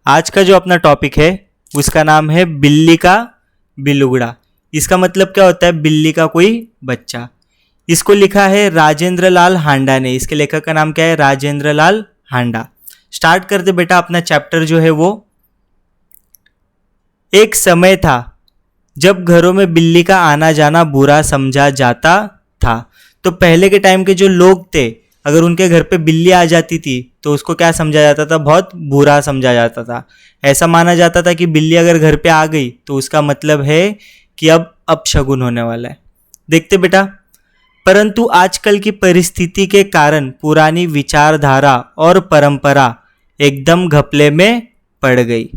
आज का जो अपना टॉपिक है उसका नाम है बिल्ली का बिलुगड़ा। इसका मतलब क्या होता है? बिल्ली का कोई बच्चा। इसको लिखा है राजेंद्र लाल हांडा ने। इसके लेखक का नाम क्या है? राजेंद्र लाल हांडा। स्टार्ट करते बेटा अपना चैप्टर जो है वो। एक समय था जब घरों में बिल्ली का आना जाना बुरा समझा जाता था। तो पहले के टाइम के जो लोग थे, अगर उनके घर पे बिल्ली आ जाती थी तो उसको क्या समझा जाता था? बहुत बुरा समझा जाता था। ऐसा माना जाता था कि बिल्ली अगर घर पे आ गई तो उसका मतलब है कि अब अपशगुन होने वाला है। देखते बेटा, परंतु आजकल की परिस्थिति के कारण पुरानी विचारधारा और परंपरा एकदम घपले में पड़ गई।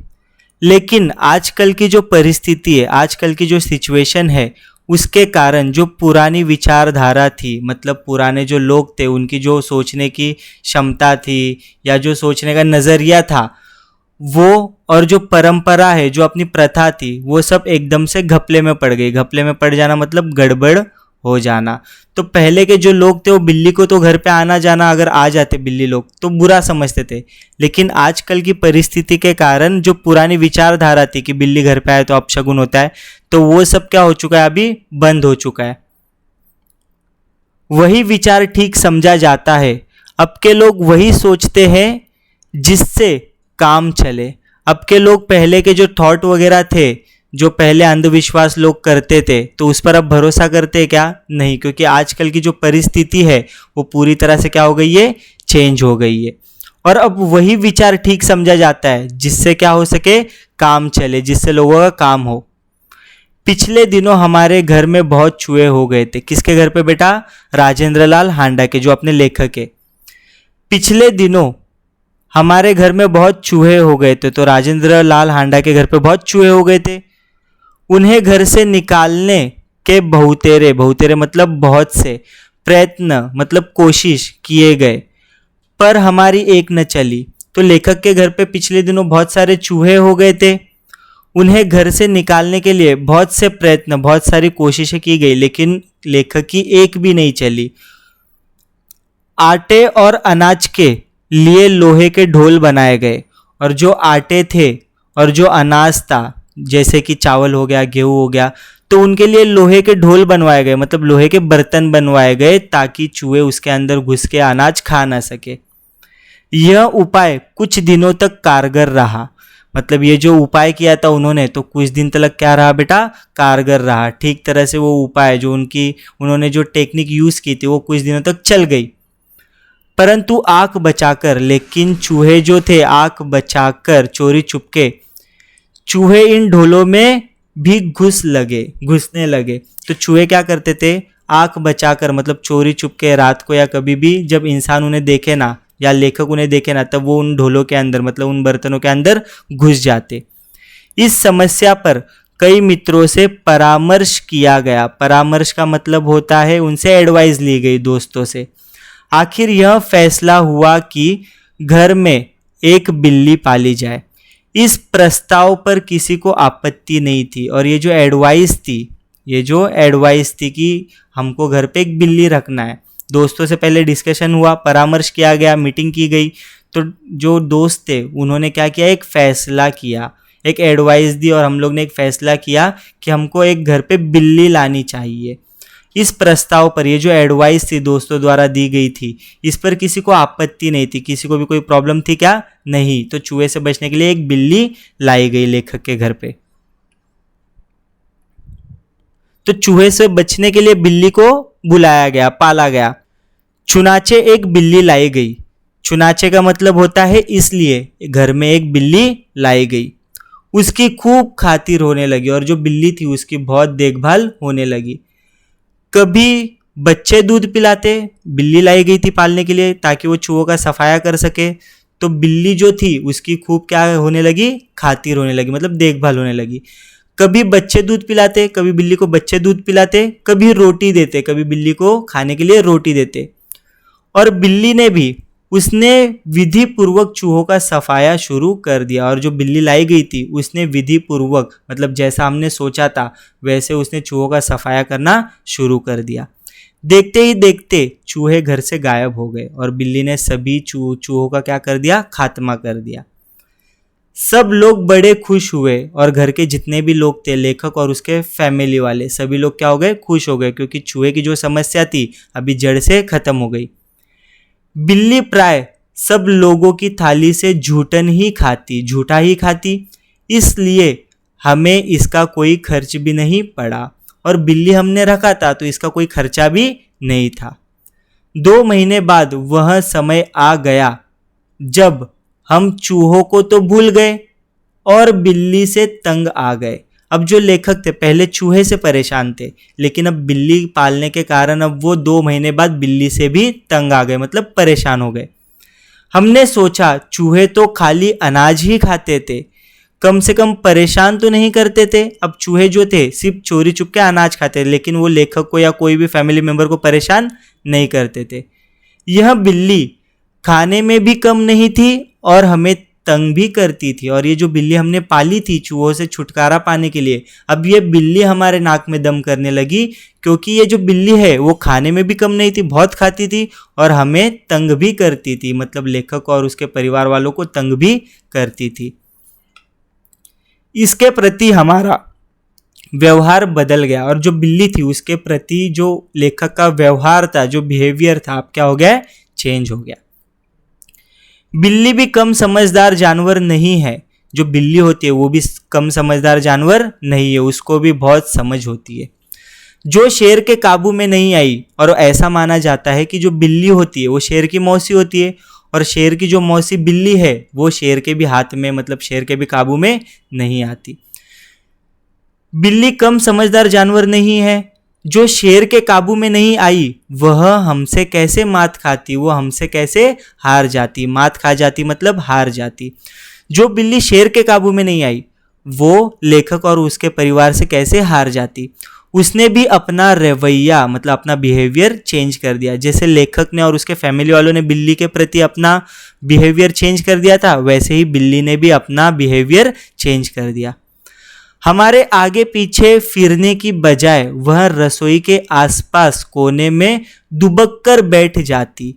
लेकिन आजकल की जो परिस्थिति है, आजकल की जो सिचुएशन है, उसके कारण जो पुरानी विचारधारा थी, मतलब पुराने जो लोग थे उनकी जो सोचने की क्षमता थी या जो सोचने का नज़रिया था, वो और जो परंपरा है, जो अपनी प्रथा थी, वो सब एकदम से घपले में पड़ गई। घपले में पड़ जाना मतलब गड़बड़ हो जाना। तो पहले के जो लोग थे वो बिल्ली को तो घर पे आना जाना अगर आ जाते बिल्ली लोग तो बुरा समझते थे। लेकिन आजकल की परिस्थिति के कारण जो पुरानी विचारधारा थी कि बिल्ली घर पे आए तो अपशगुन होता है, तो वो सब क्या हो चुका है? अभी बंद हो चुका है। वही विचार ठीक समझा जाता है। अब के लोग वही सोचते हैं जिससे काम चले। अब के लोग पहले के जो थॉट वगैरह थे, जो पहले अंधविश्वास लोग करते थे, तो उस पर अब भरोसा करते क्या? नहीं, क्योंकि आजकल की जो परिस्थिति है वो पूरी तरह से क्या हो गई है? चेंज हो गई है। और अब वही विचार ठीक समझा जाता है जिससे क्या हो सके? काम चले, जिससे लोगों का काम हो। पिछले दिनों हमारे घर में बहुत चूहे हो गए थे। किसके घर पे बेटा? राजेंद्र लाल हांडा के, जो अपने लेखक है। पिछले दिनों हमारे घर में बहुत चूहे हो गए थे। तो राजेंद्र लाल हांडा के घर पे बहुत चूहे हो गए थे। उन्हें घर से निकालने के बहुतेरे, बहुतेरे मतलब बहुत से, प्रयत्न मतलब कोशिश किए गए, पर हमारी एक न चली। तो लेखक के घर पे पिछले दिनों बहुत सारे चूहे हो गए थे। उन्हें घर से निकालने के लिए बहुत से प्रयत्न, बहुत सारी कोशिशें की गई, लेकिन लेखक की एक भी नहीं चली। आटे और अनाज के लिए लोहे के ढोल बनाए गए, और जो आटे थे और जो अनाज था, जैसे कि चावल हो गया, गेहूं हो गया, तो उनके लिए लोहे के ढोल बनवाए गए, मतलब लोहे के बर्तन बनवाए गए, ताकि चूहे उसके अंदर घुस के अनाज खा ना सके। यह उपाय कुछ दिनों तक कारगर रहा। मतलब ये जो उपाय किया था उन्होंने, तो कुछ दिन तक क्या रहा बेटा? कारगर रहा। ठीक तरह से वो उपाय जो उन्होंने जो टेक्निक यूज की थी वो कुछ दिनों तक चल गई, परंतु आंख बचाकर। लेकिन चूहे जो थे, आंख बचाकर चोरी चुपके चूहे इन ढोलों में भी घुसने लगे। तो चूहे क्या करते थे? आंख बचाकर, मतलब चोरी चुपके रात को या कभी भी जब इंसान उन्हें देखे ना या लेखक उन्हें देखे ना, तब वो उन ढोलों के अंदर, मतलब उन बर्तनों के अंदर घुस जाते। इस समस्या पर कई मित्रों से परामर्श किया गया। परामर्श का मतलब होता है उनसे एडवाइस ली गई, दोस्तों से। आखिर यह फैसला हुआ कि घर में एक बिल्ली पाली जाए। इस प्रस्ताव पर किसी को आपत्ति नहीं थी। और ये जो एडवाइस थी कि हमको घर पे एक बिल्ली रखना है, दोस्तों से पहले डिस्कशन हुआ, परामर्श किया गया, मीटिंग की गई। तो जो दोस्त थे उन्होंने क्या किया? एक फैसला किया, एक एडवाइस दी, और हम लोग ने एक फैसला किया कि हमको एक घर पे बिल्ली लानी चाहिए। इस प्रस्ताव पर, ये जो एडवाइस थी दोस्तों द्वारा दी गई थी, इस पर किसी को आपत्ति नहीं थी। किसी को भी कोई प्रॉब्लम थी क्या? नहीं। तो चूहे से बचने के लिए एक बिल्ली लाई गई लेखक के घर पे। तो चूहे से बचने के लिए बिल्ली को बुलाया गया, पाला गया। चुनाचे एक बिल्ली लाई गई। चुनाचे का मतलब होता है इसलिए घर में एक बिल्ली लाई गई। उसकी खूब खातिर होने लगी, और जो बिल्ली थी उसकी बहुत देखभाल होने लगी। कभी बच्चे दूध पिलाते, बिल्ली लाई गई थी पालने के लिए ताकि वो चूहों का सफाया कर सके। तो बिल्ली जो थी उसकी खूब क्या होने लगी? खातिर होने लगी, मतलब देखभाल होने लगी। कभी बच्चे दूध पिलाते, कभी बिल्ली को बच्चे दूध पिलाते, कभी रोटी देते, कभी बिल्ली को खाने के लिए रोटी देते। और बिल्ली ने भी, उसने विधि पूर्वक चूहों का सफाया शुरू कर दिया। और जो बिल्ली लाई गई थी उसने विधि पूर्वक, मतलब जैसा हमने सोचा था वैसे उसने चूहों का सफाया करना शुरू कर दिया। देखते ही देखते चूहे घर से गायब हो गए, और बिल्ली ने सभी चूहों का क्या कर दिया? खात्मा कर दिया। सब लोग बड़े खुश हुए और घर के जितने भी लोग थे, लेखक और उसके फैमिली वाले, सभी लोग क्या हो गए, खुश हो गए, क्योंकि चूहे की जो समस्या थी अभी जड़ से खत्म हो गई। बिल्ली प्राय सब लोगों की थाली से झूठा ही खाती, इसलिए हमें इसका कोई खर्च भी नहीं पड़ा, और बिल्ली हमने रखा था तो इसका कोई खर्चा भी नहीं था। 2 महीने बाद वह समय आ गया जब हम चूहों को तो भूल गए और बिल्ली से तंग आ गए। अब जो लेखक थे पहले चूहे से परेशान थे, लेकिन अब बिल्ली पालने के कारण अब वो 2 महीने बाद बिल्ली से भी तंग आ गए, मतलब परेशान हो गए। हमने सोचा चूहे तो खाली अनाज ही खाते थे, कम से कम परेशान तो नहीं करते थे। अब चूहे जो थे सिर्फ चोरी चुपके अनाज खाते थे, लेकिन वो लेखक को या कोई भी फैमिली मेंबर को परेशान नहीं करते थे। यह बिल्ली खाने में भी कम नहीं थी और हमें तंग भी करती थी, और ये जो बिल्ली हमने पाली थी चूहों से छुटकारा पाने के लिए, अब ये बिल्ली हमारे नाक में दम करने लगी, क्योंकि ये जो बिल्ली है वो खाने में भी कम नहीं थी, बहुत खाती थी और हमें तंग भी करती थी, मतलब लेखक और उसके परिवार वालों को तंग भी करती थी। इसके प्रति हमारा व्यवहार बदल गया, और जो बिल्ली थी उसके प्रति जो लेखक का व्यवहार था, जो बिहेवियर था, अब क्या हो गया, चेंज हो गया। बिल्ली भी कम समझदार जानवर नहीं है, जो बिल्ली होती है वो भी कम समझदार जानवर नहीं है, उसको भी बहुत समझ होती है, जो शेर के काबू में नहीं आई। और ऐसा माना जाता है कि जो बिल्ली होती है वो शेर की मौसी होती है, और शेर की जो मौसी बिल्ली है वो शेर के भी हाथ में, मतलब शेर के भी काबू में नहीं आती। बिल्ली कम समझदार जानवर नहीं है, जो शेर के काबू में नहीं आई वह हमसे कैसे मात खाती, वो हमसे कैसे हार जाती, मात खा जाती मतलब हार जाती। जो बिल्ली शेर के काबू में नहीं आई वो लेखक और उसके परिवार से कैसे हार जाती। उसने भी अपना रवैया, मतलब अपना बिहेवियर चेंज कर दिया। जैसे लेखक ने और उसके फैमिली वालों ने बिल्ली के प्रति अपना बिहेवियर चेंज कर दिया था, वैसे ही बिल्ली ने भी अपना बिहेवियर चेंज कर दिया। हमारे आगे पीछे फिरने की बजाय वह रसोई के आसपास कोने में दुबक कर बैठ जाती।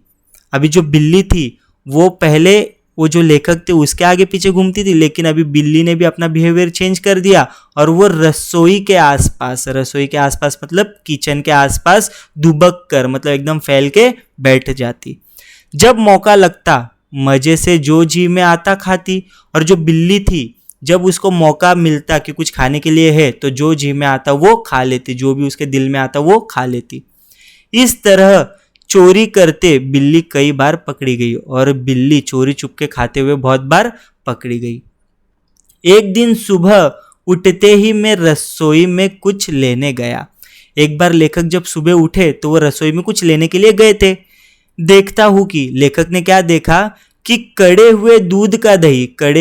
अभी जो बिल्ली थी वो पहले वो जो लेखक थे उसके आगे पीछे घूमती थी, लेकिन अभी बिल्ली ने भी अपना बिहेवियर चेंज कर दिया और वो रसोई के आसपास मतलब किचन के आसपास दुबक कर, मतलब एकदम फैल के बैठ जाती। जब मौका लगता मजे से जो जी में आता खाती, और जो बिल्ली थी जब उसको मौका मिलता कि कुछ खाने के लिए है तो जो जी में आता वो खा लेती, जो भी उसके दिल में आता वो खा लेती। इस तरह चोरी करते बिल्ली कई बार पकड़ी गई, और बिल्ली चोरी चुपके खाते हुए बहुत बार पकड़ी गई। एक दिन सुबह उठते ही मैं रसोई में कुछ लेने गया। एक बार लेखक जब सुबह उठे तो वो रसोई में कुछ लेने के लिए गए थे। देखता हूं कि लेखक ने क्या देखा कि कड़े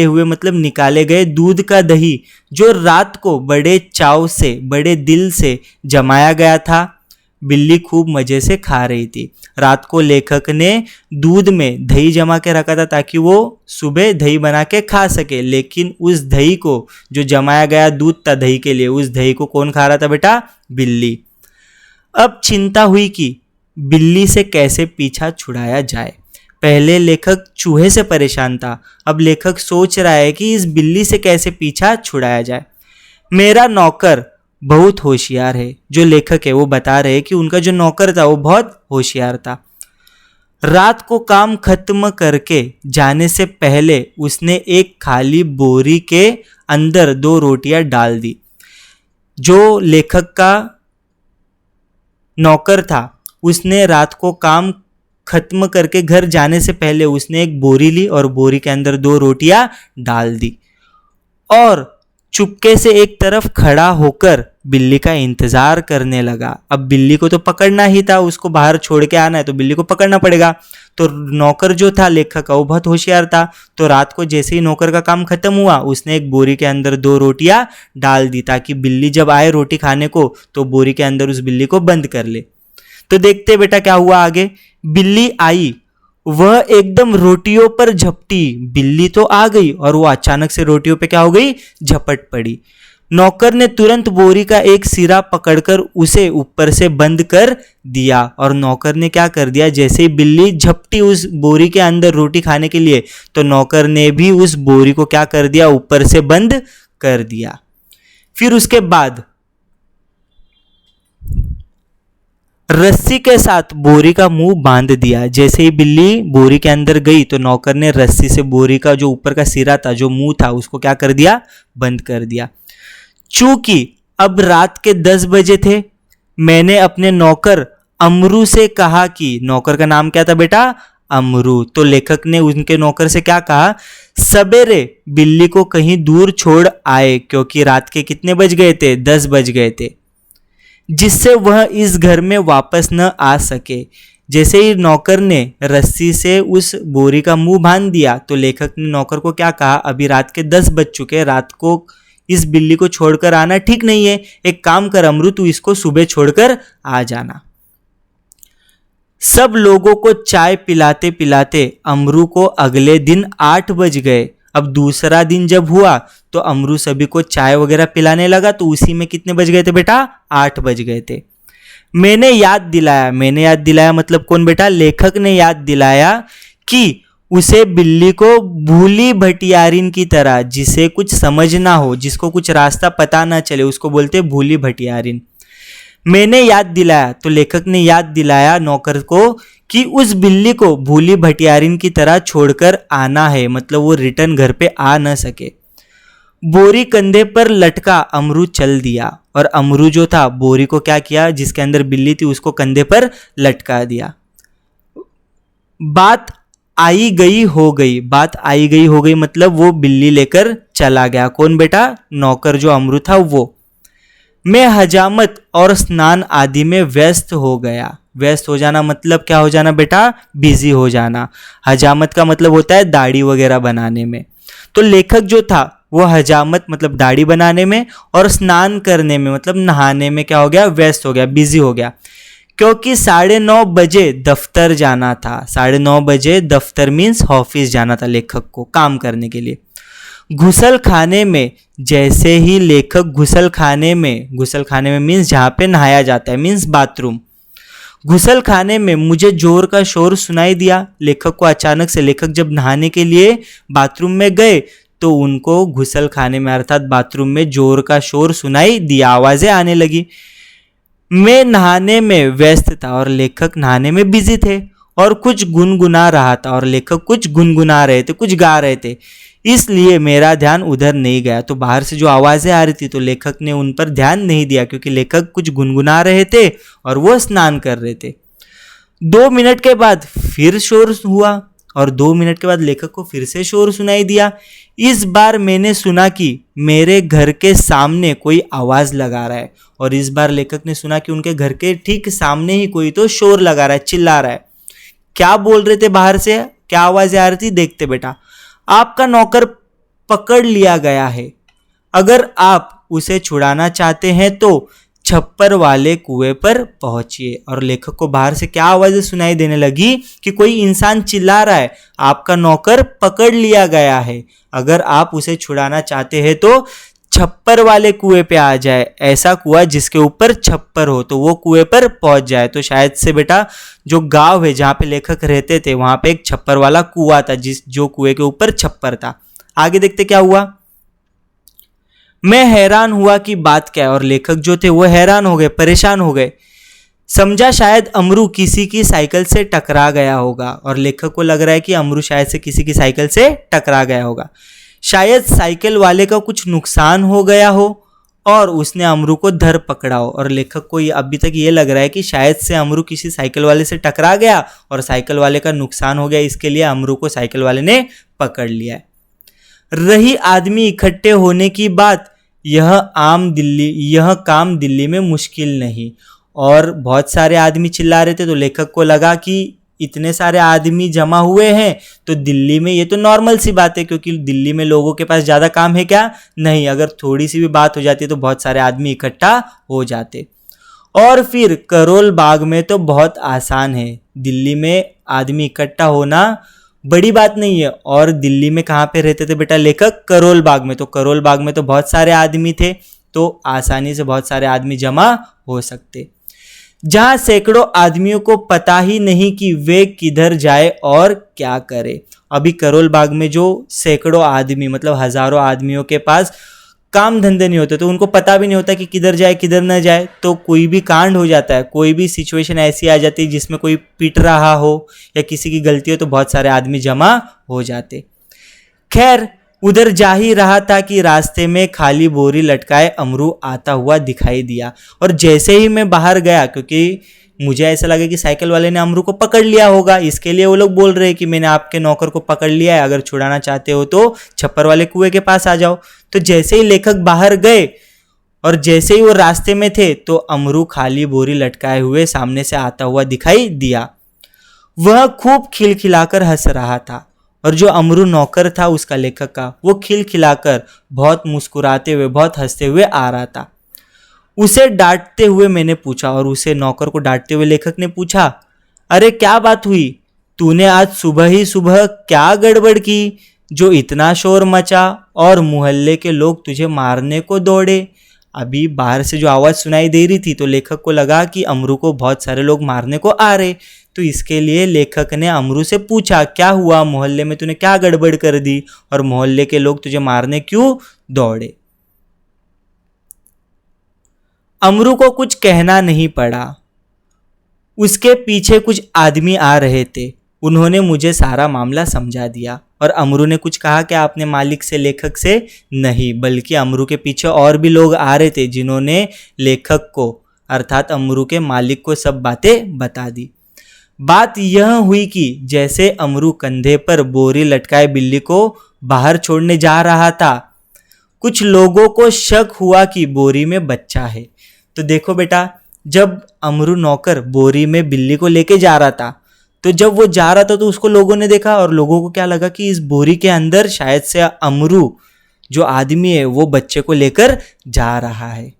हुए मतलब निकाले गए दूध का दही, जो रात को बड़े चाव से, बड़े दिल से जमाया गया था, बिल्ली खूब मजे से खा रही थी। रात को लेखक ने दूध में दही जमा के रखा था ताकि वो सुबह दही बना के खा सके, लेकिन उस दही को, जो जमाया गया दूध था दही के लिए, उस दही को कौन खा रहा था बेटा, बिल्ली। अब चिंता हुई कि बिल्ली से कैसे पीछा छुड़ाया जाए। पहले लेखक चूहे से परेशान था, अब लेखक सोच रहा है कि इस बिल्ली से कैसे पीछा छुड़ाया जाए। मेरा नौकर बहुत होशियार है, जो लेखक है वो बता रहे कि उनका जो नौकर था वो बहुत होशियार था। रात को काम खत्म करके जाने से पहले उसने एक खाली बोरी के अंदर 2 रोटियां डाल दी। जो लेखक का नौकर था उसने रात को काम खत्म करके घर जाने से पहले उसने एक बोरी ली और बोरी के अंदर 2 रोटियां डाल दी, और चुपके से एक तरफ खड़ा होकर बिल्ली का इंतजार करने लगा। अब बिल्ली को तो पकड़ना ही था, उसको बाहर छोड़ के आना है तो बिल्ली को पकड़ना पड़ेगा। तो नौकर जो था लेखक का वो बहुत होशियार था, तो रात को जैसे ही नौकर का काम खत्म हुआ उसने एक बोरी के अंदर 2 रोटियां डाल दी, ताकि बिल्ली जब आए रोटी खाने को तो बोरी के अंदर उस बिल्ली को बंद कर ले। तो देखते बेटा क्या हुआ आगे। बिल्ली आई, वह एकदम रोटियों पर झपटी। बिल्ली तो आ गई और वो अचानक से रोटियों पे क्या हो गई, झपट पड़ी। नौकर ने तुरंत बोरी का एक सिरा पकड़कर उसे ऊपर से बंद कर दिया। और नौकर ने क्या कर दिया, जैसे ही बिल्ली झपटी उस बोरी के अंदर रोटी खाने के लिए, तो नौकर ने भी उस बोरी को क्या कर दिया, ऊपर से बंद कर दिया। फिर उसके बाद रस्सी के साथ बोरी का मुंह बांध दिया। जैसे ही बिल्ली बोरी के अंदर गई तो नौकर ने रस्सी से बोरी का जो ऊपर का सिरा था, जो मुंह था, उसको क्या कर दिया, बंद कर दिया। चूंकि अब रात के 10 बजे थे, मैंने अपने नौकर अमरू से कहा कि, नौकर का नाम क्या था बेटा, अमरू। तो लेखक ने उनके नौकर से क्या कहा, सवेरे बिल्ली को कहीं दूर छोड़ आए, क्योंकि रात के कितने बज गए थे, 10 बज गए थे, जिससे वह इस घर में वापस न आ सके। जैसे ही नौकर ने रस्सी से उस बोरी का मुंह बांध दिया तो लेखक ने नौकर को क्या कहा, अभी रात के 10 बज चुके हैं, रात को इस बिल्ली को छोड़कर आना ठीक नहीं है, एक काम कर अमरू, तू इसको सुबह छोड़कर आ जाना। सब लोगों को चाय पिलाते पिलाते अमरू को अगले दिन 8 बज गए। अब दूसरा दिन जब हुआ तो अमरू सभी को चाय वगैरह पिलाने लगा, तो उसी में कितने बज गए थे बेटा, 8 बज गए थे। मैंने याद दिलाया मतलब कौन बेटा, लेखक ने याद दिलाया कि उसे बिल्ली को भूली भटियारिन की तरह, जिसे कुछ समझ ना हो, जिसको कुछ रास्ता पता ना चले, उसको बोलते भूली भटियारिन। मैंने याद दिलाया, तो लेखक ने याद दिलाया नौकर को कि उस बिल्ली को भूली भटियारिन की तरह छोड़कर आना है, मतलब वो रिटर्न घर पे आ न सके। बोरी कंधे पर लटका अमरू चल दिया, और अमरू जो था बोरी को क्या किया, जिसके अंदर बिल्ली थी उसको कंधे पर लटका दिया। बात आई गई हो गई मतलब वो बिल्ली लेकर चला गया। कौन बेटा, नौकर जो अमरू था वो। मैं हजामत और स्नान आदि में व्यस्त हो गया। व्यस्त हो जाना मतलब क्या हो जाना बेटा, बिजी हो जाना। हजामत का मतलब होता है दाढ़ी वगैरह बनाने में। तो लेखक जो था वो हजामत मतलब दाढ़ी बनाने में, और स्नान करने में मतलब नहाने में क्या हो गया, व्यस्त हो गया, बिजी हो गया, क्योंकि 9:30 बजे दफ्तर जाना था। 9:30 बजे दफ्तर मीन्स ऑफिस जाना था लेखक को काम करने के लिए। घुसल खाने में, जैसे ही लेखक घुसल खाने में मीन्स जहाँ पे नहाया जाता है, मीन्स बाथरूम। घुसल खाने में मुझे जोर का शोर सुनाई दिया। लेखक को अचानक से, लेखक जब नहाने के लिए बाथरूम में गए तो उनको घुसल खाने में अर्थात बाथरूम में जोर का शोर सुनाई दिया, आवाजें आने लगी। मैं नहाने में व्यस्त था और लेखक नहाने में बिजी थे, और कुछ गुनगुना रहा था, और लेखक कुछ गुनगुना रहे थे, कुछ गा रहे थे, इसलिए मेरा ध्यान उधर नहीं गया। तो बाहर से जो आवाजें आ रही थी तो लेखक ने उन पर ध्यान नहीं दिया, क्योंकि लेखक कुछ गुनगुना रहे थे और वो स्नान कर रहे थे। 2 मिनट के बाद फिर शोर हुआ, और 2 मिनट के बाद लेखक को फिर से शोर सुनाई दिया। इस बार मैंने सुना कि मेरे घर के सामने कोई आवाज लगा रहा है, और इस बार लेखक ने सुना कि उनके घर के ठीक सामने ही कोई तो शोर लगा रहा है, चिल्ला रहा है। क्या बोल रहे थे बाहर से, क्या आवाजें आ रही थी, देखते बेटा। आपका नौकर पकड़ लिया गया है, अगर आप उसे छुड़ाना चाहते हैं तो छप्पर वाले कुएं पर पहुंचिए। और लेखक को बाहर से क्या आवाजें सुनाई देने लगी कि कोई इंसान चिल्ला रहा है, आपका नौकर पकड़ लिया गया है, अगर आप उसे छुड़ाना चाहते हैं तो छप्पर वाले कुएं पे आ जाए। ऐसा कुआं जिसके ऊपर छप्पर हो, तो वो कुएं पर पहुंच जाए। तो शायद से बेटा जो गांव है जहाँ पे लेखक रहते थे वहां पे एक छप्पर वाला कुआं था, जो कुएं के ऊपर छप्पर था। आगे देखते क्या हुआ। मैं हैरान हुआ कि बात क्या है, और लेखक जो थे वो हैरान हो गए, परेशान हो गए। समझा शायद अमरू किसी की साइकिल से टकरा गया होगा, और लेखक को लग रहा है कि अमरू शायद से किसी की साइकिल से टकरा गया होगा। शायद साइकिल वाले का कुछ नुकसान हो गया हो और उसने अमरू को धर पकड़ा हो, और लेखक को अभी तक ये लग रहा है कि शायद से अमरू किसी साइकिल वाले से टकरा गया और साइकिल वाले का नुकसान हो गया, इसके लिए अमरू को साइकिल वाले ने पकड़ लिया है। रही आदमी इकट्ठे होने की बात, यह काम दिल्ली में मुश्किल नहीं। और बहुत सारे आदमी चिल्ला रहे थे, तो लेखक को लगा कि इतने सारे आदमी जमा हुए हैं तो दिल्ली में ये तो नॉर्मल सी बात है, क्योंकि दिल्ली में लोगों के पास ज़्यादा काम है क्या, नहीं। अगर थोड़ी सी भी बात हो जाती है तो बहुत सारे आदमी इकट्ठा हो जाते। और फिर करोल बाग में तो बहुत आसान है, दिल्ली में आदमी इकट्ठा होना बड़ी बात नहीं है। और दिल्ली में कहाँ पे रहते थे बेटा लेखक, करोल बाग में। तो करोल बाग में तो बहुत सारे आदमी थे, तो आसानी से बहुत सारे आदमी जमा हो सकते। जहां सैकड़ों आदमियों को पता ही नहीं कि वे किधर जाए और क्या करे। अभी करोल बाग में जो सैकड़ों आदमी मतलब हजारों आदमियों के पास काम धंधे नहीं होते, तो उनको पता भी नहीं होता कि किधर जाए किधर न जाए, तो कोई भी कांड हो जाता है, कोई भी सिचुएशन ऐसी आ जाती है जिसमें कोई पिट रहा हो या किसी की गलती हो, तो बहुत सारे आदमी जमा हो जाते। खैर उधर जा ही रहा था कि रास्ते में खाली बोरी लटकाए अमरू आता हुआ दिखाई दिया। और जैसे ही मैं बाहर गया, क्योंकि मुझे ऐसा लगा कि साइकिल वाले ने अमरू को पकड़ लिया होगा, इसके लिए वो लोग बोल रहे हैं कि मैंने आपके नौकर को पकड़ लिया है, अगर छुड़ाना चाहते हो तो छप्पर वाले कुएं के पास आ जाओ। तो जैसे ही लेखक बाहर गए और जैसे ही वो रास्ते में थे, तो अमरू खाली बोरी लटकाए हुए सामने से आता हुआ दिखाई दिया। वह खूब खिलखिलाकर हंस रहा था, और जो अमरू नौकर था उसका, लेखक का, वो खिलखिलाकर बहुत मुस्कुराते हुए बहुत हंसते हुए आ रहा था। उसे डांटते हुए मैंने पूछा, और उसे नौकर को डांटते हुए लेखक ने पूछा, अरे क्या बात हुई, तूने आज सुबह ही सुबह क्या गड़बड़ की जो इतना शोर मचा और मोहल्ले के लोग तुझे मारने को दौड़े। अभी बाहर से जो आवाज़ सुनाई दे रही थी, तो लेखक को लगा कि अमरू को बहुत सारे लोग मारने को आ रहे, तो इसके लिए लेखक ने अमरू से पूछा, क्या हुआ, मोहल्ले में तूने क्या गड़बड़ कर दी और मोहल्ले के लोग तुझे मारने क्यों दौड़े। अमरू को कुछ कहना नहीं पड़ा। उसके पीछे कुछ आदमी आ रहे थे, उन्होंने मुझे सारा मामला समझा दिया। और अमरू ने कुछ कहा क्या अपने मालिक से, लेखक से नहीं, बल्कि अमरू के पीछे और भी लोग आ रहे थे जिन्होंने लेखक को अर्थात अमरू के मालिक को सब बातें बता दी। बात यह हुई कि जैसे अमरू कंधे पर बोरी लटकाए बिल्ली को बाहर छोड़ने जा रहा था, कुछ लोगों को शक हुआ कि बोरी में बच्चा है। तो देखो बेटा, जब अमरू नौकर बोरी में बिल्ली को लेके जा रहा था, तो जब वो जा रहा था तो उसको लोगों ने देखा, और लोगों को क्या लगा कि इस बोरी के अंदर शायद से अमरू जो आदमी है वो बच्चे को लेकर जा रहा है।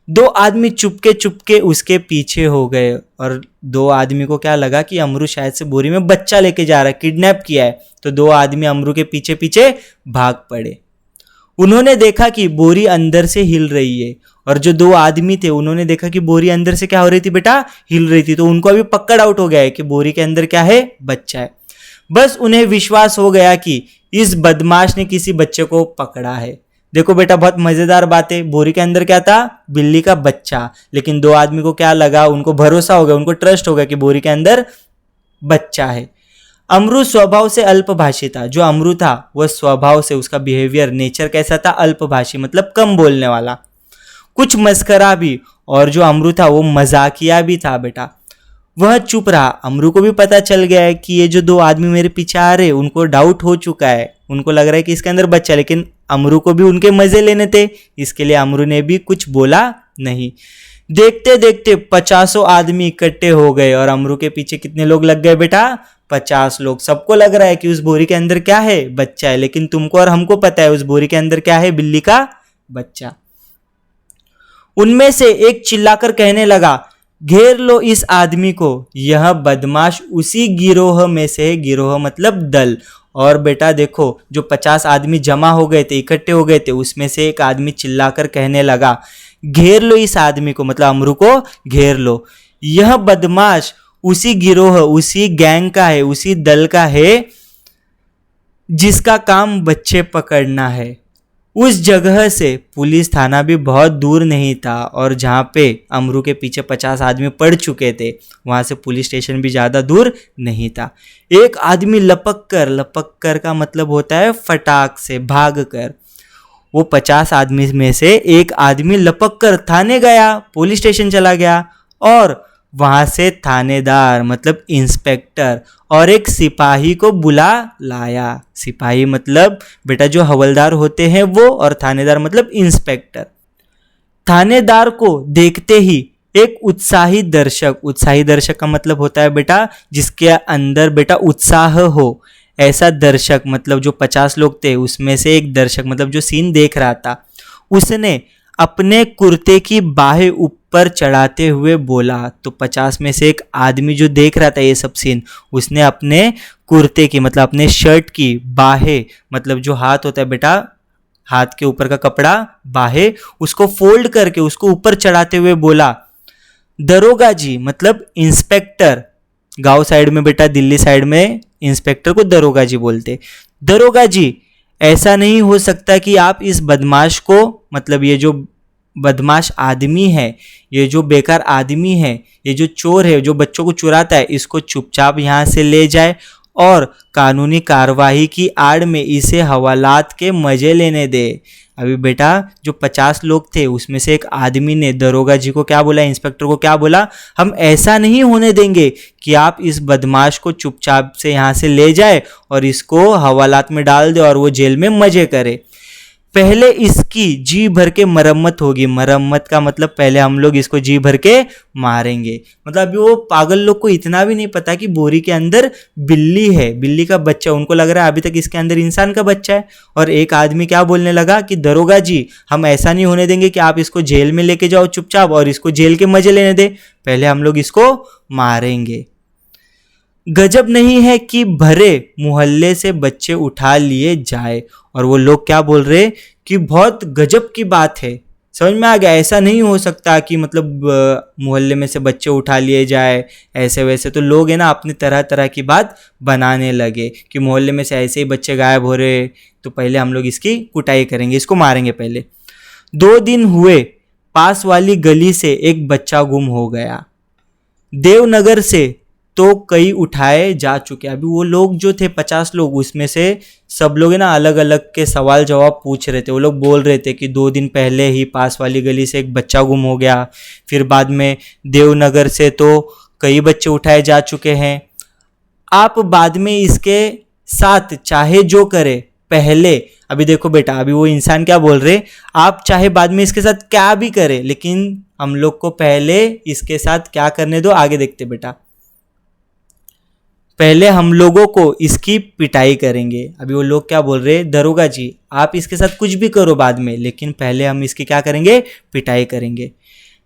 दो आदमी चुपके चुपके उसके पीछे हो गए, और दो आदमी को क्या लगा कि अमरू शायद से बोरी में बच्चा लेके जा रहा है, किडनैप किया है। तो दो आदमी अमरू के पीछे पीछे भाग पड़े। उन्होंने देखा कि बोरी अंदर से हिल रही है, और जो दो आदमी थे उन्होंने देखा कि बोरी अंदर से क्या हो रही थी बेटा, हिल रही थी। तो उनको अभी पक्का डाउट हो गया है कि बोरी के अंदर क्या है, बच्चा है। बस उन्हें विश्वास हो गया कि इस बदमाश ने किसी बच्चे को पकड़ा है। देखो बेटा, बहुत मजेदार बात है, बोरी के अंदर क्या था, बिल्ली का बच्चा, लेकिन दो आदमी को क्या लगा, उनको भरोसा हो गया, उनको ट्रस्ट हो गया कि बोरी के अंदर बच्चा है। अमरू स्वभाव से अल्पभाषी था। जो अमरू था वह स्वभाव से, उसका बिहेवियर, नेचर कैसा था, अल्पभाषी मतलब कम बोलने वाला, कुछ मस्करा भी, और जो अमरू था वो मजाकिया भी था बेटा। वह चुप रहा। अमरू को भी पता चल गया है कि ये जो दो आदमी मेरे पीछे आ रहे, उनको डाउट हो चुका है, उनको लग रहा है कि इसके अंदर बच्चा है, लेकिन अमरू को भी उनके मजे लेने थे, इसके लिए अमरू ने भी कुछ बोला नहीं। देखते देखते 50 आदमी इकट्ठे हो गए, और अमरू के पीछे कितने लोग लग गए बेटा, 50 लोग। सबको लग रहा है कि उस बोरी के अंदर क्या है, बच्चा है, लेकिन तुमको और हमको पता है उस बोरी के अंदर क्या है, बिल्ली का बच्चा। उनमें से एक चिल्लाकर कहने लगा, घेर लो इस आदमी को, यह बदमाश उसी गिरोह में से है, गिरोह मतलब दल। और बेटा देखो, जो 50 आदमी जमा हो गए थे, इकट्ठे हो गए थे, उसमें से एक आदमी चिल्लाकर कहने लगा, घेर लो इस आदमी को, मतलब अमरू को घेर लो, यह बदमाश उसी गिरोह, उसी गैंग का है, उसी दल का है जिसका काम बच्चे पकड़ना है। उस जगह से पुलिस थाना भी बहुत दूर नहीं था, और जहाँ पे अमरू के पीछे 50 आदमी पड़ चुके थे, वहाँ से पुलिस स्टेशन भी ज़्यादा दूर नहीं था। एक आदमी लपक कर का मतलब होता है फटाक से, भाग कर। वो 50 आदमी में से एक आदमी लपक कर थाने गया, पुलिस स्टेशन चला गया, और वहाँ से थानेदार मतलब इंस्पेक्टर और एक सिपाही को बुला लाया। सिपाही मतलब बेटा जो हवलदार होते हैं वो, और थानेदार मतलब इंस्पेक्टर। थानेदार को देखते ही एक उत्साही दर्शक का मतलब होता है बेटा जिसके अंदर बेटा उत्साह हो, ऐसा दर्शक मतलब जो 50 लोग थे उसमें से एक दर्शक मतलब जो सीन देख रहा था, उसने अपने कुर्ते की बाहें ऊपर चढ़ाते हुए बोला। तो 50 में से एक आदमी जो देख रहा था ये सब सीन, उसने अपने कुर्ते की मतलब अपने शर्ट की बाहें मतलब जो हाथ होता है बेटा हाथ के ऊपर का कपड़ा बाहे उसको फोल्ड करके उसको ऊपर चढ़ाते हुए बोला, दरोगा जी मतलब इंस्पेक्टर, गांव साइड में बेटा, दिल्ली साइड में इंस्पेक्टर को दरोगा जी बोलते, दरोगा जी ऐसा नहीं हो सकता कि आप इस बदमाश को, मतलब ये जो बदमाश आदमी है, ये जो बेकार आदमी है, ये जो चोर है, जो बच्चों को चुराता है, इसको चुपचाप यहाँ से ले जाए और कानूनी कार्रवाई की आड़ में इसे हवालात के मजे लेने दे। अभी बेटा जो 50 लोग थे उसमें से एक आदमी ने दरोगा जी को क्या बोला, इंस्पेक्टर को क्या बोला, हम ऐसा नहीं होने देंगे कि आप इस बदमाश को चुपचाप से यहाँ से ले जाए और इसको हवालात में डाल दे और वो जेल में मजे करे। पहले इसकी जी भर के मरम्मत होगी। मरम्मत का मतलब पहले हम लोग इसको जी भर के मारेंगे। मतलब अभी वो पागल लोग को इतना भी नहीं पता कि बोरी के अंदर बिल्ली है, बिल्ली का बच्चा। उनको लग रहा है अभी तक इसके अंदर इंसान का बच्चा है। और एक आदमी क्या बोलने लगा कि दरोगा जी हम ऐसा नहीं होने देंगे कि आप इसको जेल में लेके जाओ चुपचाप और इसको जेल के मजे लेने दे, पहले हम लोग इसको मारेंगे। गजब नहीं है कि भरे मोहल्ले से बच्चे उठा लिए जाए। और वो लोग क्या बोल रहे कि बहुत गजब की बात है। समझ में आ गया, ऐसा नहीं हो सकता कि मतलब मोहल्ले में से बच्चे उठा लिए जाए ऐसे वैसे। तो लोग है ना अपनी तरह तरह की बात बनाने लगे कि मोहल्ले में से ऐसे ही बच्चे गायब हो रहे, तो पहले हम लोग इसकी कुटाई करेंगे, इसको मारेंगे पहले। 2 दिन हुए पास वाली गली से एक बच्चा गुम हो गया। देवनगर से तो कई उठाए जा चुके। अभी वो लोग जो थे 50 लोग, उसमें से सब लोग है ना अलग अलग के सवाल जवाब पूछ रहे थे। वो लोग बोल रहे थे कि 2 दिन पहले ही पास वाली गली से एक बच्चा गुम हो गया, फिर बाद में देवनगर से तो कई बच्चे उठाए जा चुके हैं। आप बाद में इसके साथ चाहे जो करे, पहले अभी देखो बेटा, अभी वो इंसान क्या बोल रहे, आप चाहे बाद में इसके साथ क्या भी करे, लेकिन हम लोग को पहले इसके साथ क्या करने दो, आगे देखते बेटा। पहले हम लोगों को इसकी पिटाई करेंगे। अभी वो लोग क्या बोल रहे, दरोगा जी आप इसके साथ कुछ भी करो बाद में, लेकिन पहले हम इसकी क्या करेंगे, पिटाई करेंगे।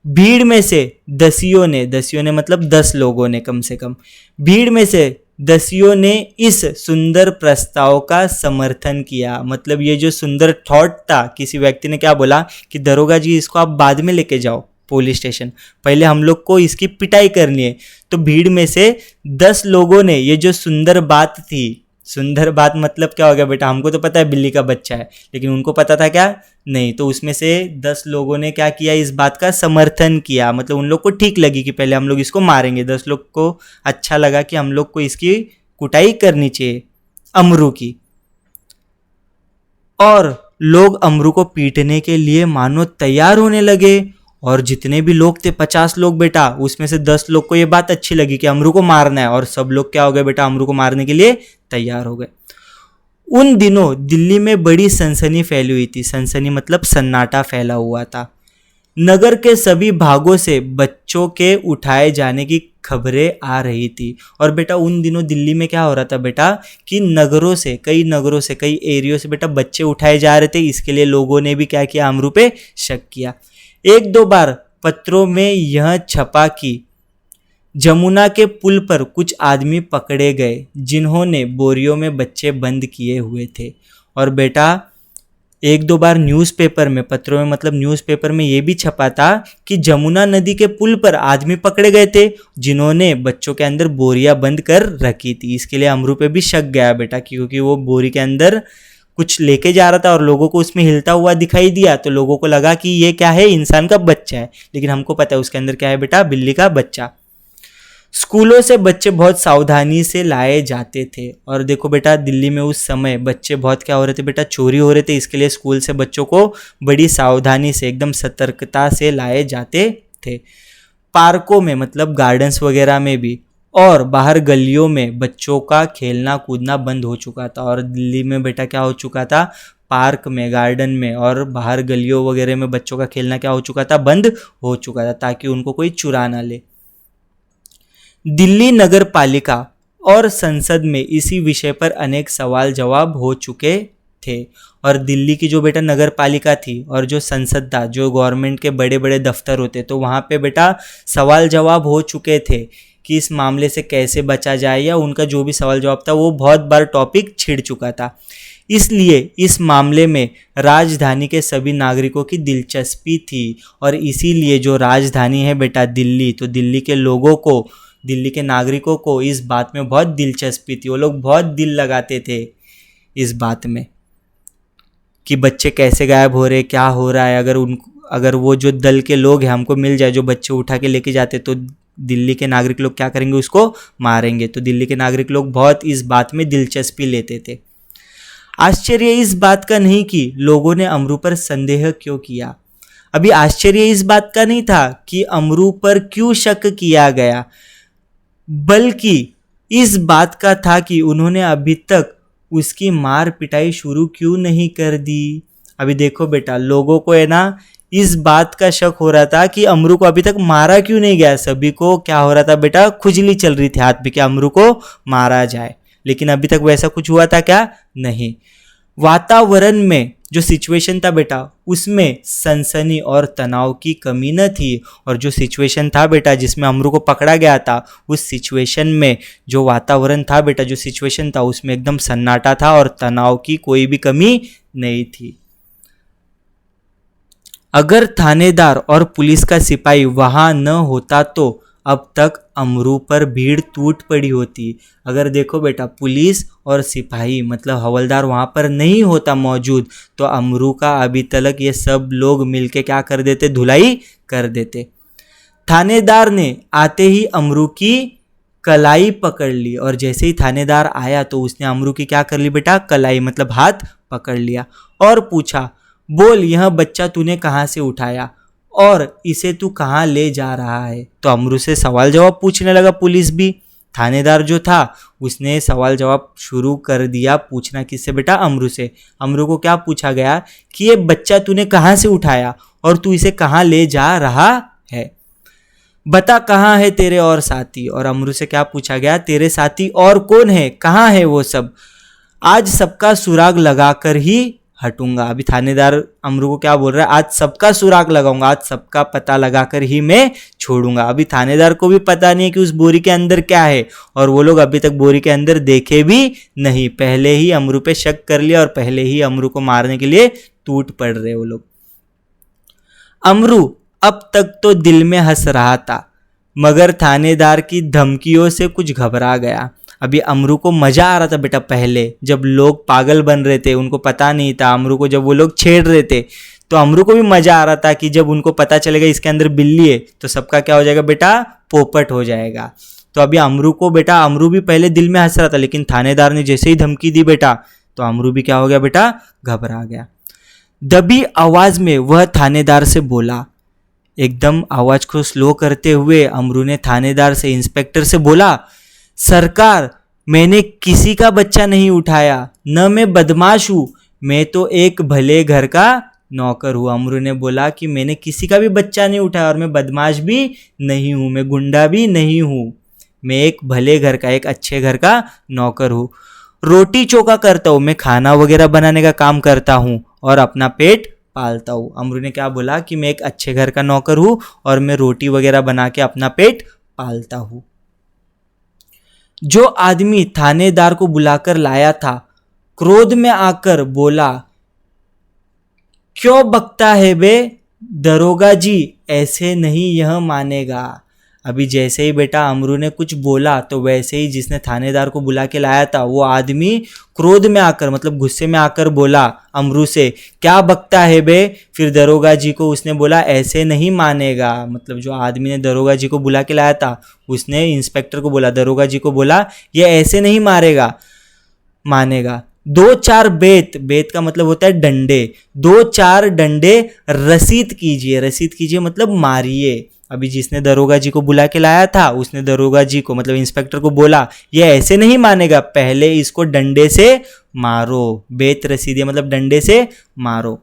भीड़ में से दसियों ने मतलब 10 लोगों ने कम से कम, भीड़ में से दसियों ने इस सुंदर प्रस्ताव का समर्थन किया। मतलब ये जो सुंदर थॉट था, किसी व्यक्ति ने क्या बोला कि दरोगा जी इसको आप बाद में लेके जाओ पुलिस स्टेशन, पहले हम लोग को इसकी पिटाई करनी है। तो भीड़ में से 10 लोगों ने ये जो सुंदर बात थी, सुंदर बात मतलब क्या हो गया बेटा, हमको तो पता है बिल्ली का बच्चा है, लेकिन उनको पता था क्या, नहीं। तो उसमें से 10 लोगों ने क्या किया, इस बात का समर्थन किया। मतलब उन लोग को ठीक लगी कि पहले हम लोग इसको मारेंगे। 10 लोग को अच्छा लगा कि हम लोग को इसकी कुटाई करनी चाहिए अमरू की। और लोग अमरू को पीटने के लिए मानो तैयार होने लगे। और जितने भी लोग थे 50 लोग बेटा, उसमें से 10 लोग को ये बात अच्छी लगी कि अमरू को मारना है, और सब लोग क्या हो गए बेटा, अमरू को मारने के लिए तैयार हो गए। उन दिनों दिल्ली में बड़ी सनसनी फैली हुई थी। सनसनी मतलब सन्नाटा फैला हुआ था। नगर के सभी भागों से बच्चों के उठाए जाने की खबरें आ रही थी। और बेटा उन दिनों दिल्ली में क्या हो रहा था बेटा कि नगरों से, कई एरियो से बेटा बच्चे उठाए जा रहे थे। इसके लिए लोगों ने भी क्या किया, अमरू पे शक किया। 1-2 बार पत्रों में यह छपा कि जमुना के पुल पर कुछ आदमी पकड़े गए जिन्होंने बोरियों में बच्चे बंद किए हुए थे। और बेटा 1-2 बार न्यूज़पेपर में, पत्रों में मतलब न्यूज़पेपर में ये भी छपा था कि जमुना नदी के पुल पर आदमी पकड़े गए थे जिन्होंने बच्चों के अंदर बोरियां बंद कर रखी थी। इसके लिए अमरू पे भी शक गया बेटा, क्योंकि वो बोरी के अंदर कुछ लेके जा रहा था और लोगों को उसमें हिलता हुआ दिखाई दिया, तो लोगों को लगा कि ये क्या है, इंसान का बच्चा है। लेकिन हमको पता है उसके अंदर क्या है बेटा, बिल्ली का बच्चा। स्कूलों से बच्चे बहुत सावधानी से लाए जाते थे। और देखो बेटा दिल्ली में उस समय बच्चे बहुत क्या हो रहे थे बेटा, चोरी हो रहे थे। इसके लिए स्कूल से बच्चों को बड़ी सावधानी से, एकदम सतर्कता से लाए जाते थे। पार्कों में मतलब गार्डन्स वगैरह में भी और बाहर गलियों में बच्चों का खेलना कूदना बंद हो चुका था। और दिल्ली में बेटा क्या हो चुका था, पार्क में, गार्डन में और बाहर गलियों वगैरह में बच्चों का खेलना क्या हो चुका था, बंद हो चुका था, ताकि उनको कोई चुरा ना ले। दिल्ली नगर पालिका और संसद में इसी विषय पर अनेक सवाल जवाब हो चुके थे। और दिल्ली की जो बेटा नगर पालिका थी और जो संसद था, जो गवर्नमेंट के बड़े बड़े दफ्तर होते, तो वहाँ पे बेटा सवाल जवाब हो चुके थे कि इस मामले से कैसे बचा जाए, या उनका जो भी सवाल जवाब था वो बहुत बार टॉपिक छिड़ चुका था। इसलिए इस मामले में राजधानी के सभी नागरिकों की दिलचस्पी थी और इसीलिए जो राजधानी है बेटा दिल्ली, तो दिल्ली के लोगों को, दिल्ली के नागरिकों को इस बात में बहुत दिलचस्पी थी। वो लोग बहुत दिल लगाते थे इस बात में कि बच्चे कैसे गायब हो रहे, क्या हो रहा है। अगर वो जो दल के लोग हैं हमको मिल जाए जो बच्चे उठा के लेके जाते, तो दिल्ली के नागरिक लोग क्या करेंगे, उसको मारेंगे। तो दिल्ली के नागरिक लोग बहुत इस बात में दिलचस्पी लेते थे। आश्चर्य इस बात का नहीं कि लोगों ने अमरू पर संदेह क्यों किया। अभी आश्चर्य इस बात का नहीं था कि अमरू पर क्यों शक किया गया, बल्कि इस बात का था कि उन्होंने अभी तक उसकी मार पिटाई शुरू क्यों नहीं कर दी। अभी देखो बेटा, लोगों को है ना इस बात का शक हो रहा था कि अमरू को अभी तक मारा क्यों नहीं गया। सभी को क्या हो रहा था बेटा, खुजली चल रही थी हाथ पे कि अमरू को मारा जाए, लेकिन अभी तक वैसा कुछ हुआ था क्या, नहीं। वातावरण में जो सिचुएशन था बेटा, उसमें सनसनी और तनाव की कमी न थी। और जो सिचुएशन था बेटा जिसमें अमरू को पकड़ा गया था, उस सिचुएशन में जो वातावरण था बेटा, जो सिचुएशन था उसमें एकदम सन्नाटा था और तनाव की कोई भी कमी नहीं थी। अगर थानेदार और पुलिस का सिपाही वहां न होता तो अब तक अमरू पर भीड़ टूट पड़ी होती। अगर देखो बेटा, पुलिस और सिपाही मतलब हवलदार वहां पर नहीं होता मौजूद, तो अमरू का अभी तक ये सब लोग मिलके क्या कर देते, धुलाई कर देते। थानेदार ने आते ही अमरू की कलाई पकड़ ली, और जैसे ही थानेदार आया तो उसने अमरू की क्या कर ली बेटा, कलाई मतलब हाथ पकड़ लिया और पूछा, बोल यह बच्चा तूने कहाँ से उठाया और इसे तू कहाँ ले जा रहा है। तो अमरू से सवाल जवाब पूछने लगा पुलिस भी। थानेदार जो था उसने सवाल जवाब शुरू कर दिया पूछना, किससे बेटा, अमरू से। अमरू को क्या पूछा गया कि ये बच्चा तूने कहाँ से उठाया और तू इसे कहाँ ले जा रहा है, बता कहाँ है तेरे और साथी। और अमरू से क्या पूछा गया, तेरे साथी और कौन है, कहाँ है वो सब, आज सबका सुराग लगाकर ही हटूंगा। अभी थानेदार अमरू को क्या बोल रहा है, आज सबका सुराग लगाऊंगा, आज सबका पता लगाकर ही मैं छोड़ूंगा। अभी थानेदार को भी पता नहीं है कि उस बोरी के अंदर क्या है, और वो लोग अभी तक बोरी के अंदर देखे भी नहीं, पहले ही अमरू पे शक कर लिया और पहले ही अमरू को मारने के लिए टूट पड़ रहे वो लोग। अमरू अब तक तो दिल में हंस रहा था, मगर थानेदार की धमकियों से कुछ घबरा गया। अभी अमरू को मजा आ रहा था बेटा, पहले जब लोग पागल बन रहे थे, उनको पता नहीं था अमरू को, जब वो लोग छेड़ रहे थे तो अमरू को भी मजा आ रहा था कि जब उनको पता चलेगा इसके अंदर बिल्ली है तो सबका क्या हो जाएगा बेटा, पोपट हो जाएगा। तो अभी अमरू को बेटा, अमरू भी पहले दिल में हंस रहा था, लेकिन थानेदार ने जैसे ही धमकी दी बेटा, तो अमरू भी क्या हो गया बेटा, घबरा गया। दबी आवाज में वह थानेदार से बोला, एकदम आवाज को स्लो करते हुए अमरू ने थानेदार से, इंस्पेक्टर से बोला, सरकार मैंने किसी का बच्चा नहीं उठाया, न मैं बदमाश हूँ, मैं तो एक भले घर का नौकर हूँ। अमरू ने बोला कि मैंने किसी का भी बच्चा नहीं उठाया और मैं बदमाश भी नहीं हूँ, मैं गुंडा भी नहीं हूँ, मैं एक भले घर का, एक अच्छे घर का नौकर हूँ। रोटी चोखा करता हूँ, मैं खाना वगैरह बनाने का काम करता हूँ और अपना पेट पालता हूँ। अमरू ने क्या बोला कि मैं एक अच्छे घर का नौकर हूँ और मैं रोटी वगैरह बना के अपना पेट पालता हूँ। जो आदमी थानेदार को बुलाकर लाया था क्रोध में आकर बोला, क्यों बकता है बे दरोगा जी, ऐसे नहीं यह मानेगा। अभी जैसे ही बेटा अमरू ने कुछ बोला तो वैसे ही जिसने थानेदार को बुला के लाया था वो आदमी क्रोध में आकर मतलब गुस्से में आकर बोला अमरू से, क्या बकता है बे। फिर दरोगा जी को उसने बोला, ऐसे नहीं मानेगा। मतलब जो आदमी ने दरोगा जी को बुला के लाया था उसने इंस्पेक्टर को बोला, दरोगा जी को बोला, ये ऐसे नहीं मानेगा। 2-4 बेत का मतलब होता है डंडे, 2-4 डंडे रसीद कीजिए मतलब मारिए। अभी जिसने दरोगा जी को बुला के लाया था उसने दरोगा जी को मतलब इंस्पेक्टर को बोला, ये ऐसे नहीं मानेगा, पहले इसको डंडे से मारो। बेत रसीदिया मतलब डंडे से मारो।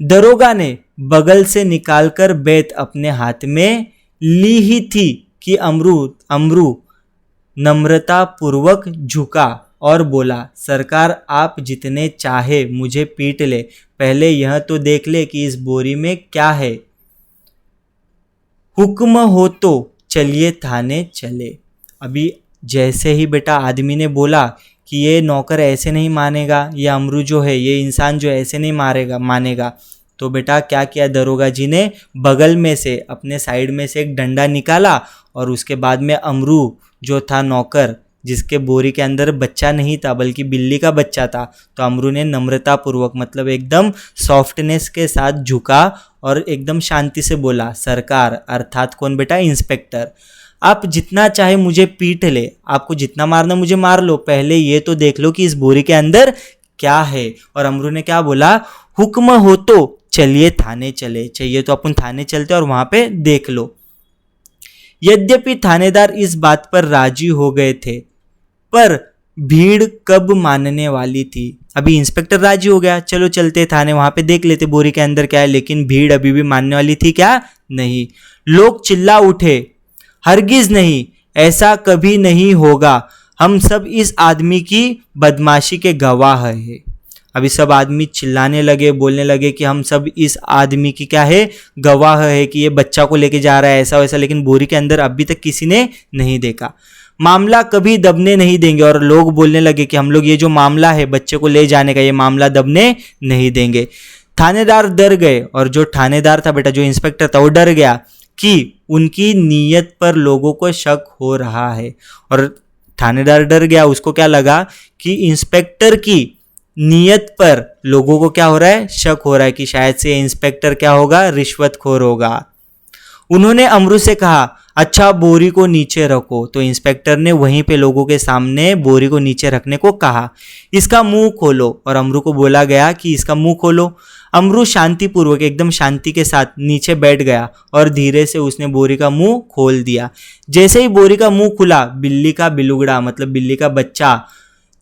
दरोगा ने बगल से निकालकर बेत अपने हाथ में ली ही थी कि अमरू नम्रता पूर्वक झुका और बोला, सरकार आप जितने चाहे मुझे पीट ले, पहले यह तो देख ले कि इस बोरी में क्या है। हुक्म हो तो चलिए थाने चले। अभी जैसे ही बेटा आदमी ने बोला कि ये नौकर ऐसे नहीं मानेगा, ये अमरू जो है, ये इंसान जो ऐसे नहीं मानेगा। तो बेटा क्या किया दरोगा जी ने, बगल में से अपने साइड में से एक डंडा निकाला और उसके बाद में अमरू जो था नौकर, जिसके बोरी के अंदर बच्चा नहीं था बल्कि बिल्ली का बच्चा था, तो अमरू ने नम्रतापूर्वक मतलब एकदम सॉफ्टनेस के साथ झुका और एकदम शांति से बोला, सरकार अर्थात कौन बेटा, इंस्पेक्टर, आप जितना चाहे मुझे पीट ले, आपको जितना मारना मुझे मार लो, पहले ये तो देख लो कि इस बोरी के अंदर क्या है। और अमरू ने क्या बोला, हुक्म हो तो चलिए थाने चले, चाहिए तो अपन थाने चलते और वहां पे देख लो। यद्यपि थानेदार इस बात पर राजी हो गए थे, पर भीड़ कब मानने वाली थी। अभी इंस्पेक्टर राजी हो गया, चलो चलते थाने, वहां पे देख लेते बोरी के अंदर क्या है, लेकिन भीड़ अभी भी मानने वाली थी क्या, नहीं। लोग चिल्ला उठे, हरगिज नहीं, ऐसा कभी नहीं होगा, हम सब इस आदमी की बदमाशी के गवाह हैं। अभी सब आदमी चिल्लाने लगे, बोलने लगे कि हम सब इस आदमी की क्या है, गवाह है कि ये बच्चा को लेके जा रहा है ऐसा वैसा, लेकिन बोरी के अंदर अभी तक किसी ने नहीं देखा। मामला कभी दबने नहीं देंगे। और लोग बोलने लगे कि हम लोग ये जो मामला है बच्चे को ले जाने का, ये मामला दबने नहीं देंगे। थानेदार डर गए, और जो थानेदार था बेटा, जो इंस्पेक्टर था, वो डर गया कि उनकी नीयत पर लोगों को शक हो रहा है। और थानेदार डर गया, उसको क्या लगा कि इंस्पेक्टर की नीयत पर लोगों को क्या हो रहा है, शक हो रहा है कि शायद से इंस्पेक्टर क्या होगा, रिश्वतखोर होगा। उन्होंने अमरू से कहा, अच्छा बोरी को नीचे रखो। तो इंस्पेक्टर ने वहीं पे लोगों के सामने बोरी को नीचे रखने को कहा। इसका मुंह खोलो, और अमरू को बोला गया कि इसका मुंह खोलो। अमरू शांतिपूर्वक एकदम शांति के साथ नीचे बैठ गया और धीरे से उसने बोरी का मुंह खोल दिया। जैसे ही बोरी का मुंह खुला, बिल्ली का बिलुगड़ा मतलब बिल्ली का बच्चा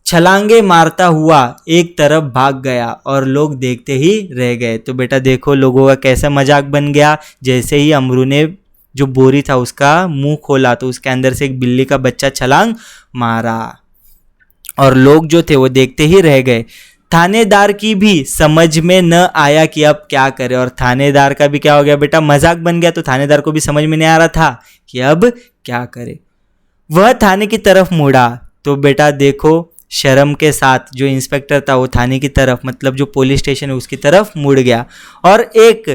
छलांगे मारता हुआ एक तरफ भाग गया और लोग देखते ही रह गए। तो बेटा देखो लोगों का कैसा मजाक बन गया। जैसे ही अमरू ने जो बोरी था उसका मुंह खोला तो उसके अंदर से एक बिल्ली का बच्चा छलांग मारा और लोग जो थे वो देखते ही रह गए। थानेदार की भी समझ में न आया कि अब क्या करे, और थानेदार का भी क्या हो गया बेटा, मजाक बन गया। तो थानेदार को भी समझ में नहीं आ रहा था कि अब क्या करे। वह थाने की तरफ मुड़ा तो बेटा देखो शर्म के साथ जो इंस्पेक्टर था वो थाने की तरफ मतलब जो पुलिस स्टेशन है उसकी तरफ मुड़ गया और एक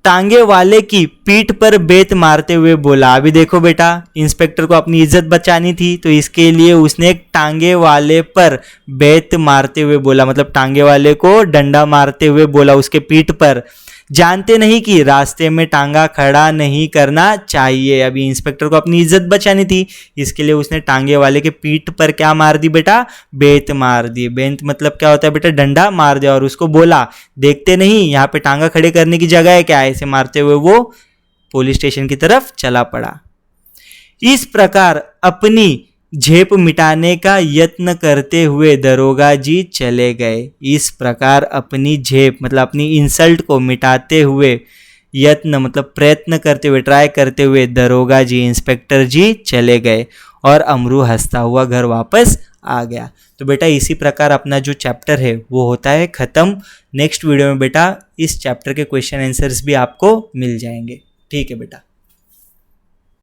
टांगे वाले की पीठ पर बेत मारते हुए बोला। अभी देखो बेटा, इंस्पेक्टर को अपनी इज्जत बचानी थी तो इसके लिए उसने एक टांगे वाले पर बेत मारते हुए बोला, मतलब टांगे वाले को डंडा मारते हुए बोला उसके पीठ पर, जानते नहीं कि रास्ते में टांगा खड़ा नहीं करना चाहिए। अभी इंस्पेक्टर को अपनी इज्जत बचानी थी, इसके लिए उसने टांगे वाले के पीठ पर क्या मार दी बेटा, बेत मार दी। बेत मतलब क्या होता है बेटा, डंडा मार दिया और उसको बोला, देखते नहीं यहाँ पे टांगा खड़े करने की जगह है क्या। ऐसे मारते हुए वो पुलिस स्टेशन की तरफ चला पड़ा। इस प्रकार अपनी झेप मिटाने का यत्न करते हुए दरोगा जी चले गए। इस प्रकार अपनी झेप मतलब अपनी इंसल्ट को मिटाते हुए यत्न मतलब प्रयत्न करते हुए, ट्राई करते हुए दरोगा जी, इंस्पेक्टर जी चले गए और अमरू हंसता हुआ घर वापस आ गया। तो बेटा इसी प्रकार अपना जो चैप्टर है वो होता है ख़त्म। नेक्स्ट वीडियो में बेटा इस चैप्टर के क्वेश्चन आंसर्स भी आपको मिल जाएंगे। ठीक है बेटा।